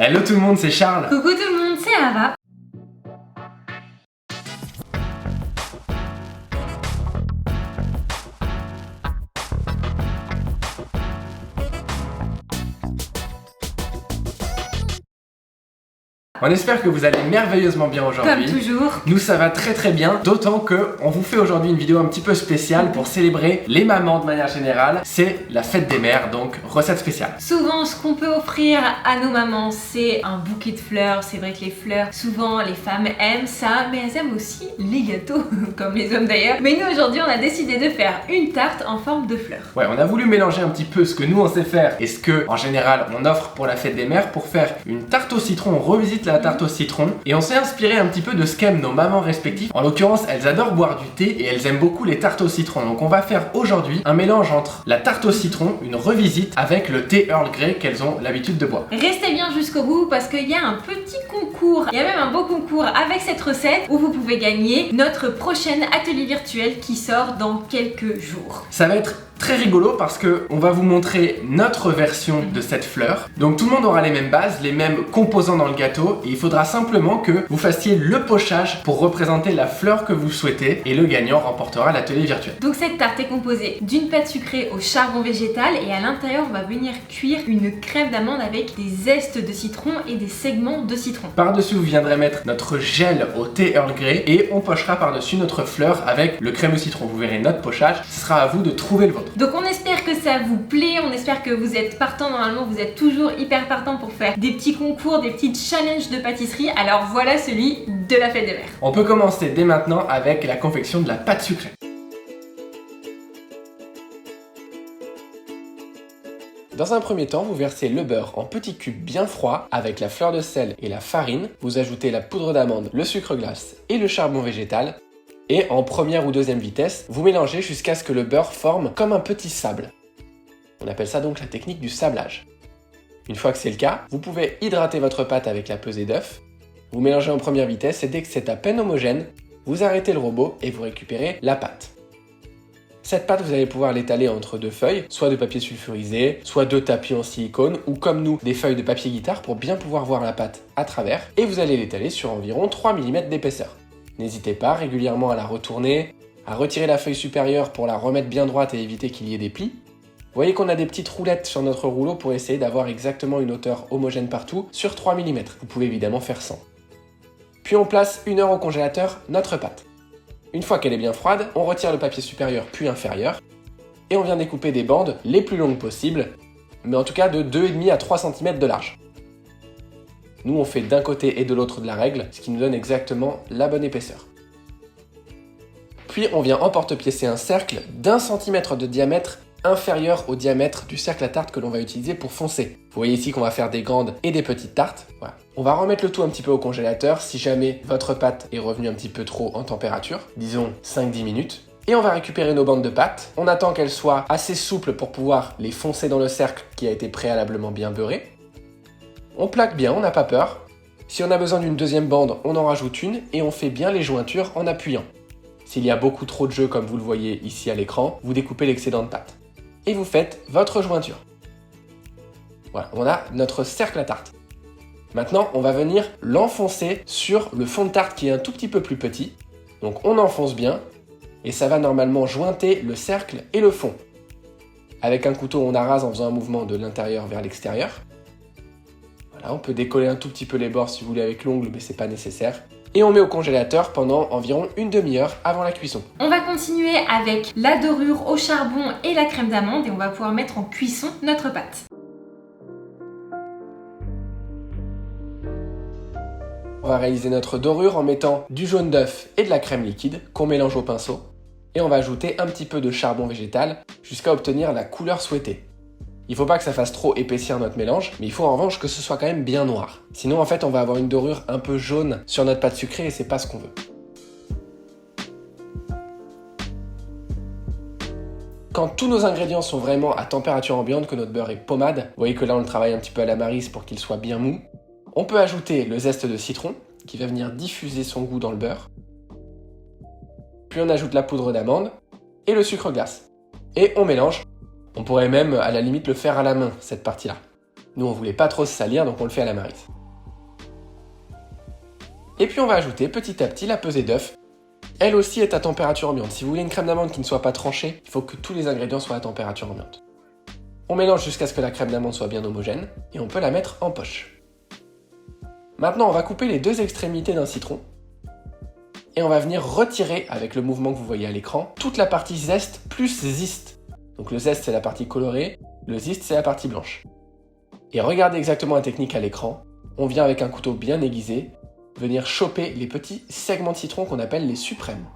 Hello tout le monde, c'est Charles. Coucou tout le monde, c'est Ava. On espère que vous allez merveilleusement bien aujourd'hui. Comme toujours. Nous ça va très bien, d'autant que on vous fait aujourd'hui une vidéo un petit peu spéciale pour célébrer les mamans de manière générale. C'est la fête des mères, donc recette spéciale. Souvent ce qu'on peut offrir à nos mamans c'est un bouquet de fleurs. C'est vrai que les fleurs, souvent les femmes aiment ça, mais elles aiment aussi les gâteaux, comme les hommes d'ailleurs. Mais nous aujourd'hui on a décidé de faire une tarte en forme de fleurs. Ouais, on a voulu mélanger un petit peu ce que nous on sait faire et ce que en général on offre pour la fête des mères pour faire une tarte au citron. On revisite la tarte au citron et on s'est inspiré un petit peu de ce qu'aiment nos mamans respectives. En l'occurrence, elles adorent boire du thé et elles aiment beaucoup les tartes au citron. Donc on va faire aujourd'hui un mélange entre la tarte au citron, une revisite avec le thé Earl Grey qu'elles ont l'habitude de boire. Restez bien jusqu'au bout parce qu'il y a un petit concours. Il y a même un beau concours avec cette recette où vous pouvez gagner notre prochain atelier virtuel qui sort dans quelques jours. Ça va être très rigolo parce que on va vous montrer notre version de cette fleur. Donc tout le monde aura les mêmes bases, les mêmes composants dans le gâteau et il faudra simplement que vous fassiez le pochage pour représenter la fleur que vous souhaitez et le gagnant remportera l'atelier virtuel. Donc cette tarte est composée d'une pâte sucrée au charbon végétal et à l'intérieur on va venir cuire une crème d'amande avec des zestes de citron et des segments de citron. Par-dessus vous viendrez mettre notre gel au thé Earl Grey et on pochera par-dessus notre fleur avec le crème au citron. Vous verrez notre pochage, ce sera à vous de trouver le vôtre. Donc on espère que ça vous plaît, on espère que vous êtes partant, normalement vous êtes toujours hyper partant pour faire des petits concours, des petits challenges de pâtisserie, alors voilà celui de la fête des mères. On peut commencer dès maintenant avec la confection de la pâte sucrée. Dans un premier temps, vous versez le beurre en petits cubes bien froids avec la fleur de sel et la farine. Vous ajoutez la poudre d'amande, le sucre glace et le charbon végétal. Et en première ou deuxième vitesse, vous mélangez jusqu'à ce que le beurre forme comme un petit sable. On appelle ça donc la technique du sablage. Une fois que c'est le cas, vous pouvez hydrater votre pâte avec la pesée d'œuf. Vous mélangez en première vitesse et dès que c'est à peine homogène, vous arrêtez le robot et vous récupérez la pâte. Cette pâte, vous allez pouvoir l'étaler entre deux feuilles, soit de papier sulfurisé, soit deux tapis en silicone, ou comme nous, des feuilles de papier guitare pour bien pouvoir voir la pâte à travers, et vous allez l'étaler sur environ 3 mm d'épaisseur. N'hésitez pas régulièrement à la retourner, à retirer la feuille supérieure pour la remettre bien droite et éviter qu'il y ait des plis. Vous voyez qu'on a des petites roulettes sur notre rouleau pour essayer d'avoir exactement une hauteur homogène partout sur 3 mm. Vous pouvez évidemment faire 100. Puis on place 1 heure au congélateur notre pâte. Une fois qu'elle est bien froide, on retire le papier supérieur puis inférieur et on vient découper des bandes les plus longues possibles, mais en tout cas de 2,5 à 3 cm de large. Nous, on fait d'un côté et de l'autre de la règle, ce qui nous donne exactement la bonne épaisseur. Puis, on vient emporte-piécer un cercle d'1 cm de diamètre inférieur au diamètre du cercle à tarte que l'on va utiliser pour foncer. Vous voyez ici qu'on va faire des grandes et des petites tartes. Voilà. On va remettre le tout un petit peu au congélateur si jamais votre pâte est revenue un petit peu trop en température, disons 5-10 minutes. Et on va récupérer nos bandes de pâte. On attend qu'elles soient assez souples pour pouvoir les foncer dans le cercle qui a été préalablement bien beurré. On plaque bien, on n'a pas peur. Si on a besoin d'une deuxième bande, on en rajoute une et on fait bien les jointures en appuyant. S'il y a beaucoup trop de jeu comme vous le voyez ici à l'écran, vous découpez l'excédent de pâte. Et vous faites votre jointure. Voilà, on a notre cercle à tarte. Maintenant, on va venir l'enfoncer sur le fond de tarte qui est un tout petit peu plus petit. Donc on enfonce bien et ça va normalement jointer le cercle et le fond. Avec un couteau, on arrase en faisant un mouvement de l'intérieur vers l'extérieur. Voilà, on peut décoller un tout petit peu les bords si vous voulez avec l'ongle, mais c'est pas nécessaire. Et on met au congélateur pendant environ une demi-heure avant la cuisson. On va continuer avec la dorure au charbon et la crème d'amande et on va pouvoir mettre en cuisson notre pâte. On va réaliser notre dorure en mettant du jaune d'œuf et de la crème liquide qu'on mélange au pinceau. Et on va ajouter un petit peu de charbon végétal jusqu'à obtenir la couleur souhaitée. Il ne faut pas que ça fasse trop épaissir notre mélange, mais il faut en revanche que ce soit quand même bien noir. Sinon en fait on va avoir une dorure un peu jaune sur notre pâte sucrée et c'est pas ce qu'on veut. Quand tous nos ingrédients sont vraiment à température ambiante, que notre beurre est pommade, vous voyez que là on le travaille un petit peu à la maryse pour qu'il soit bien mou, on peut ajouter le zeste de citron qui va venir diffuser son goût dans le beurre. Puis on ajoute la poudre d'amande et le sucre glace. Et on mélange. On pourrait même à la limite le faire à la main, cette partie-là. Nous, on voulait pas trop se salir, donc on le fait à la Maryse. Et puis on va ajouter petit à petit la pesée d'œuf. Elle aussi est à température ambiante. Si vous voulez une crème d'amande qui ne soit pas tranchée, il faut que tous les ingrédients soient à température ambiante. On mélange jusqu'à ce que la crème d'amande soit bien homogène et on peut la mettre en poche. Maintenant, on va couper les deux extrémités d'un citron et on va venir retirer, avec le mouvement que vous voyez à l'écran, toute la partie zeste plus ziste. Donc le zeste, c'est la partie colorée, le ziste, c'est la partie blanche. Et regardez exactement la technique à l'écran. On vient avec un couteau bien aiguisé venir choper les petits segments de citron qu'on appelle les suprêmes.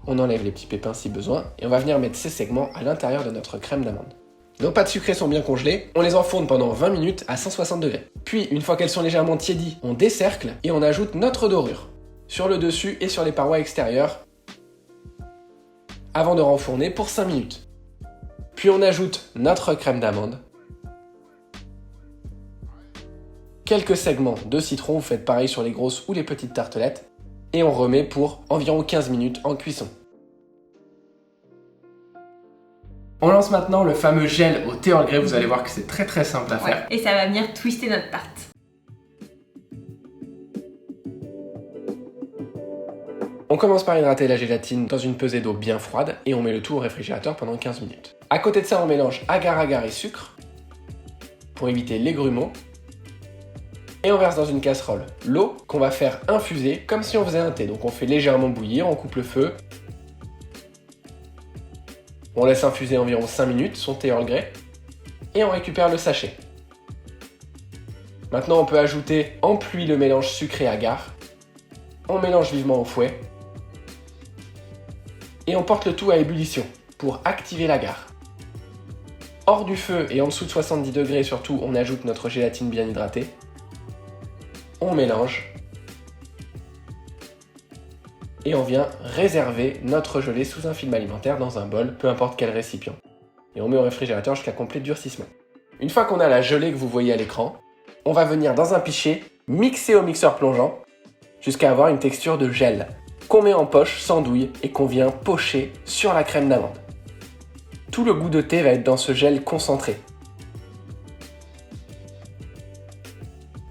On enlève les petits pépins si besoin et on va venir mettre ces segments à l'intérieur de notre crème d'amande. Nos pâtes sucrées sont bien congelées, on les enfourne pendant 20 minutes à 160 degrés. Puis, une fois qu'elles sont légèrement tiédies, on décercle et on ajoute notre dorure sur le dessus et sur les parois extérieures avant de renfourner pour 5 minutes. Puis on ajoute notre crème d'amande, quelques segments de citron, vous faites pareil sur les grosses ou les petites tartelettes, et on remet pour environ 15 minutes en cuisson. On lance maintenant le fameux gel au thé Earl Grey, vous allez voir que c'est très simple à faire. Et ça va venir twister notre tarte. On commence par hydrater la gélatine dans une pesée d'eau bien froide et on met le tout au réfrigérateur pendant 15 minutes. À côté de ça, on mélange agar-agar et sucre pour éviter les grumeaux. Et on verse dans une casserole l'eau qu'on va faire infuser comme si on faisait un thé. Donc on fait légèrement bouillir, on coupe le feu. On laisse infuser environ 5 minutes son thé Earl Grey et on récupère le sachet. Maintenant on peut ajouter en pluie le mélange sucré agar. On mélange vivement au fouet et on porte le tout à ébullition pour activer l'agar. Hors du feu et en dessous de 70 degrés surtout, on ajoute notre gélatine bien hydratée. On mélange et on vient réserver notre gelée sous un film alimentaire dans un bol, peu importe quel récipient. Et on met au réfrigérateur jusqu'à complet durcissement. Une fois qu'on a la gelée que vous voyez à l'écran, on va venir dans un pichet mixer au mixeur plongeant jusqu'à avoir une texture de gel qu'on met en poche sans douille et qu'on vient pocher sur la crème d'amande. Tout le goût de thé va être dans ce gel concentré.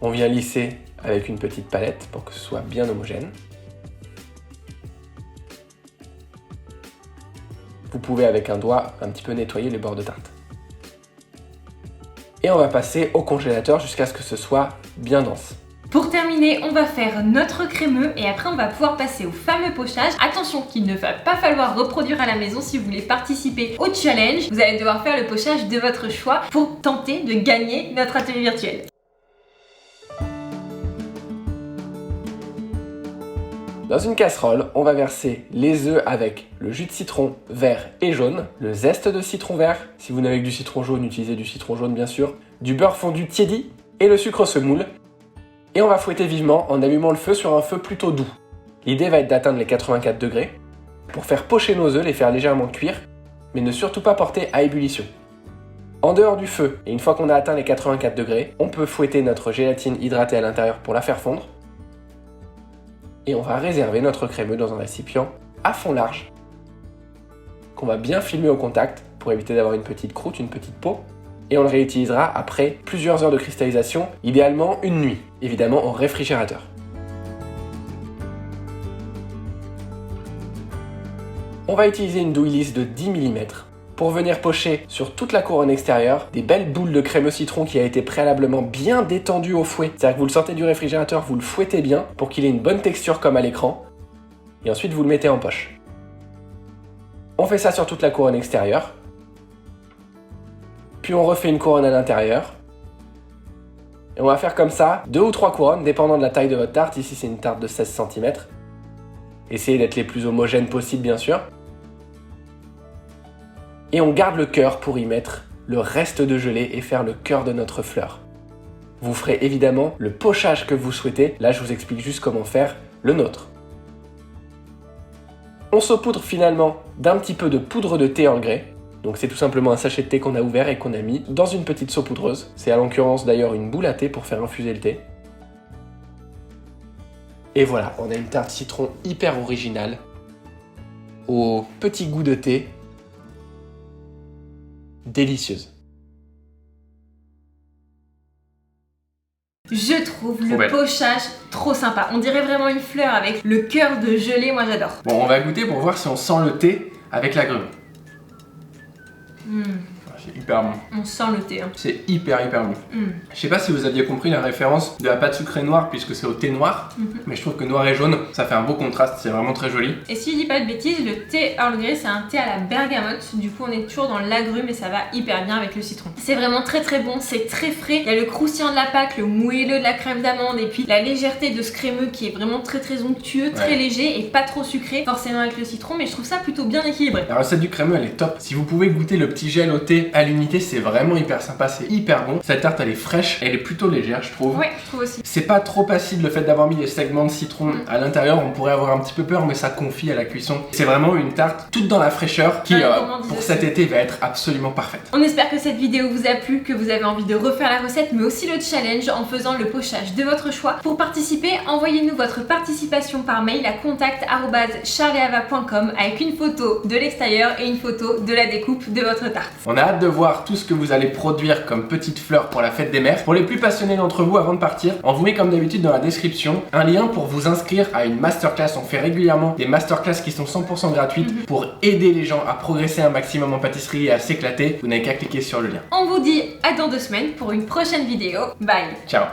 On vient lisser avec une petite palette pour que ce soit bien homogène. Vous pouvez avec un doigt un petit peu nettoyer les bords de tarte. Et on va passer au congélateur jusqu'à ce que ce soit bien dense. Pour terminer, on va faire notre crémeux et après on va pouvoir passer au fameux pochage. Attention qu'il ne va pas falloir reproduire à la maison si vous voulez participer au challenge. Vous allez devoir faire le pochage de votre choix pour tenter de gagner notre atelier virtuel. Dans une casserole, on va verser les œufs avec le jus de citron vert et jaune, le zeste de citron vert, si vous n'avez que du citron jaune, utilisez du citron jaune bien sûr, du beurre fondu tiédi et le sucre semoule. Et on va fouetter vivement en allumant le feu sur un feu plutôt doux. L'idée va être d'atteindre les 84 degrés pour faire pocher nos œufs, les faire légèrement cuire, mais ne surtout pas porter à ébullition. En dehors du feu, et une fois qu'on a atteint les 84 degrés, on peut fouetter notre gélatine hydratée à l'intérieur pour la faire fondre. Et on va réserver notre crémeux dans un récipient à fond large qu'on va bien filmer au contact pour éviter d'avoir une petite croûte, une petite peau. Et on le réutilisera après plusieurs heures de cristallisation, idéalement une nuit, évidemment en réfrigérateur. On va utiliser une douille lisse de 10 mm pour venir pocher sur toute la couronne extérieure des belles boules de crème au citron qui a été préalablement bien détendue au fouet. C'est-à-dire que vous le sortez du réfrigérateur, vous le fouettez bien pour qu'il ait une bonne texture comme à l'écran, et ensuite vous le mettez en poche. On fait ça sur toute la couronne extérieure, puis on refait une couronne à l'intérieur, et on va faire comme ça 2 ou 3 couronnes, dépendant de la taille de votre tarte. Ici c'est une tarte de 16 cm. Essayez d'être les plus homogènes possible bien sûr. Et on garde le cœur pour y mettre le reste de gelée et faire le cœur de notre fleur. Vous ferez évidemment le pochage que vous souhaitez. Là, je vous explique juste comment faire le nôtre. On saupoudre finalement d'un petit peu de poudre de thé Earl Grey. Donc c'est tout simplement un sachet de thé qu'on a ouvert et qu'on a mis dans une petite saupoudreuse. C'est à l'occurrence d'ailleurs une boule à thé pour faire infuser le thé. Et voilà, on a une tarte citron hyper originale, au petit goût de thé, délicieuse. Je trouve Trop le belle. pochage trop sympa. On dirait vraiment une fleur avec le cœur de gelée, moi j'adore. Bon, on va goûter pour voir si on sent le thé avec l'agrumes. C'est hyper bon. On sent le thé. Hein. C'est hyper bon. Je sais pas si vous aviez compris la référence de la pâte sucrée noire puisque c'est au thé noir, mais je trouve que noir et jaune, ça fait un beau contraste, c'est vraiment très joli. Et si je dis pas de bêtises, le thé Earl Grey c'est un thé à la bergamote, du coup on est toujours dans l'agrume et ça va hyper bien avec le citron. C'est vraiment très bon, c'est très frais, il y a le croustillant de la pâte, le moelleux de la crème d'amande et puis la légèreté de ce crémeux qui est vraiment très onctueux, très léger et pas trop sucré, forcément avec le citron, mais je trouve ça plutôt bien équilibré. La recette du crémeux elle est top. Si vous pouvez goûter le petit gel au thé à l'unité, c'est vraiment hyper sympa, c'est hyper bon. Cette tarte elle est fraîche, elle est plutôt légère je trouve. Ouais, je trouve aussi. C'est pas trop acide le fait d'avoir mis des segments de citron à l'intérieur, on pourrait avoir un petit peu peur mais ça confie à la cuisson. C'est vraiment une tarte toute dans la fraîcheur qui pour cet été va être absolument parfaite. On espère que cette vidéo vous a plu, que vous avez envie de refaire la recette mais aussi le challenge en faisant le pochage de votre choix. Pour participer, envoyez-nous votre participation par mail à contact@charleava.com avec une photo de l'extérieur et une photo de la découpe de votre tarte. On a hâte de voir tout ce que vous allez produire comme petites fleurs pour la fête des mères. Pour les plus passionnés d'entre vous, avant de partir, on vous met comme d'habitude dans la description un lien pour vous inscrire à une masterclass. On fait régulièrement des masterclass qui sont 100% gratuites pour aider les gens à progresser un maximum en pâtisserie et à s'éclater. Vous n'avez qu'à cliquer sur le lien. On vous dit à dans 2 semaines pour une prochaine vidéo. Bye! Ciao!